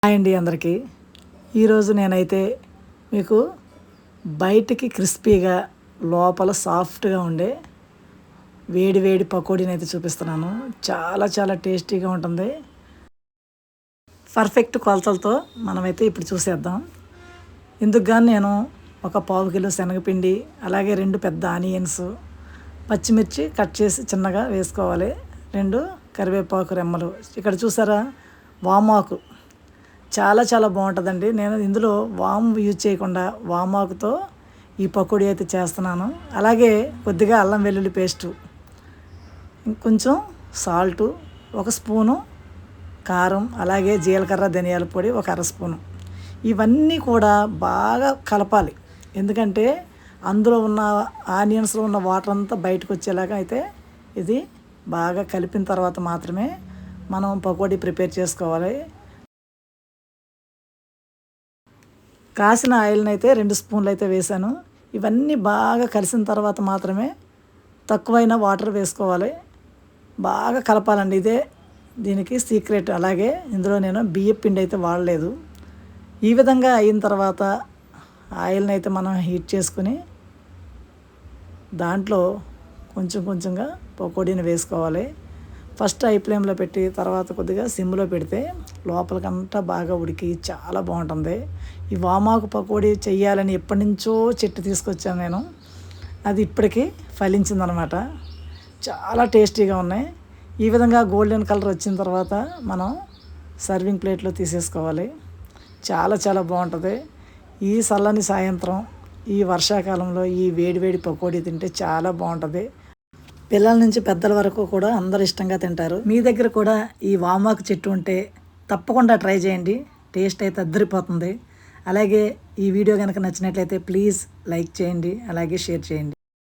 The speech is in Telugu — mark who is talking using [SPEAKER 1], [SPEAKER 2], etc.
[SPEAKER 1] హాయ్ అండి అందరికీ. ఈరోజు నేనైతే మీకు బయటికి క్రిస్పీగా లోపల సాఫ్ట్గా ఉండే వేడి వేడి పకోడీని అయితే చూపిస్తున్నాను. చాలా చాలా టేస్టీగా ఉంటుంది. పర్ఫెక్ట్ కొలతలతో మనమైతే ఇప్పుడు చూసేద్దాం. ఇందుకు కానీ నేను ఒక పావు కిలో శనగపిండి, అలాగే 2 పెద్ద ఆనియన్స్, పచ్చిమిర్చి కట్ చేసి చిన్నగా వేసుకోవాలి, 2 కరివేపాకు రెమ్మలు. ఇక్కడ చూసారా, వామాకు చాలా చాలా బాగుంటుందండి. నేను ఇందులో వాము యూజ్ చేయకుండా వామాకుతో ఈ పకోడీ అయితే చేస్తున్నాను. అలాగే కొద్దిగా అల్లం వెల్లుల్లి పేస్టు, కొంచెం సాల్టు, 1 స్పూను కారం, అలాగే జీలకర్ర ధనియాల పొడి 1 అర స్పూను. ఇవన్నీ కూడా బాగా కలపాలి. ఎందుకంటే అందులో ఉన్న ఆనియన్స్లో ఉన్న వాటర్ అంతా బయటకు వచ్చేలాగా అయితే ఇది బాగా కలిపిన తర్వాత మాత్రమే మనం పకోడీ ప్రిపేర్ చేసుకోవాలి. కాసిన ఆయిల్ని అయితే 2 స్పూన్లు అయితే వేసాను. ఇవన్నీ బాగా కలిసిన తర్వాత మాత్రమే తక్కువైన వాటర్ వేసుకోవాలి. బాగా కలపాలండి, ఇదే దీనికి సీక్రెట్. అలాగే ఇందులో నేను బియ్యం పిండి అయితే వాడలేదు. ఈ విధంగా అయిన తర్వాత ఆయిల్ని అయితే మనం హీట్ చేసుకుని దాంట్లో కొంచెం కొంచెంగా పకోడీని వేసుకోవాలి. ఫస్ట్ హై ఫ్లేమ్లో పెట్టి తర్వాత కొద్దిగా సిమ్లో పెడితే లోపలికంతా బాగా ఉడికి చాలా బాగుంటుంది. ఈ వామాకు పకోడీ చెయ్యాలని ఎప్పటి నుంచో చెట్టు తీసుకొచ్చాను నేను. అది ఇప్పటికీ ఫలించిందనమాట. చాలా టేస్టీగా ఉన్నాయి. ఈ విధంగా గోల్డెన్ కలర్ వచ్చిన తర్వాత మనం సర్వింగ్ ప్లేట్లో తీసేసుకోవాలి. చాలా చాలా బాగుంటుంది. ఈ చల్లని సాయంత్రం ఈ వర్షాకాలంలో ఈ వేడివేడి పకోడీ తింటే చాలా బాగుంటుంది. పిల్లల నుంచి పెద్దల వరకు కూడా అందరూ ఇష్టంగా తింటారు. మీ దగ్గర కూడా ఈ వామాకు చెట్టు ఉంటే తప్పకుండా ట్రై చేయండి. టేస్ట్ అయితే అద్దరిపోతుంది. అలాగే ఈ వీడియో కనుక నచ్చినట్లయితే ప్లీజ్ లైక్ చేయండి, అలాగే షేర్ చేయండి.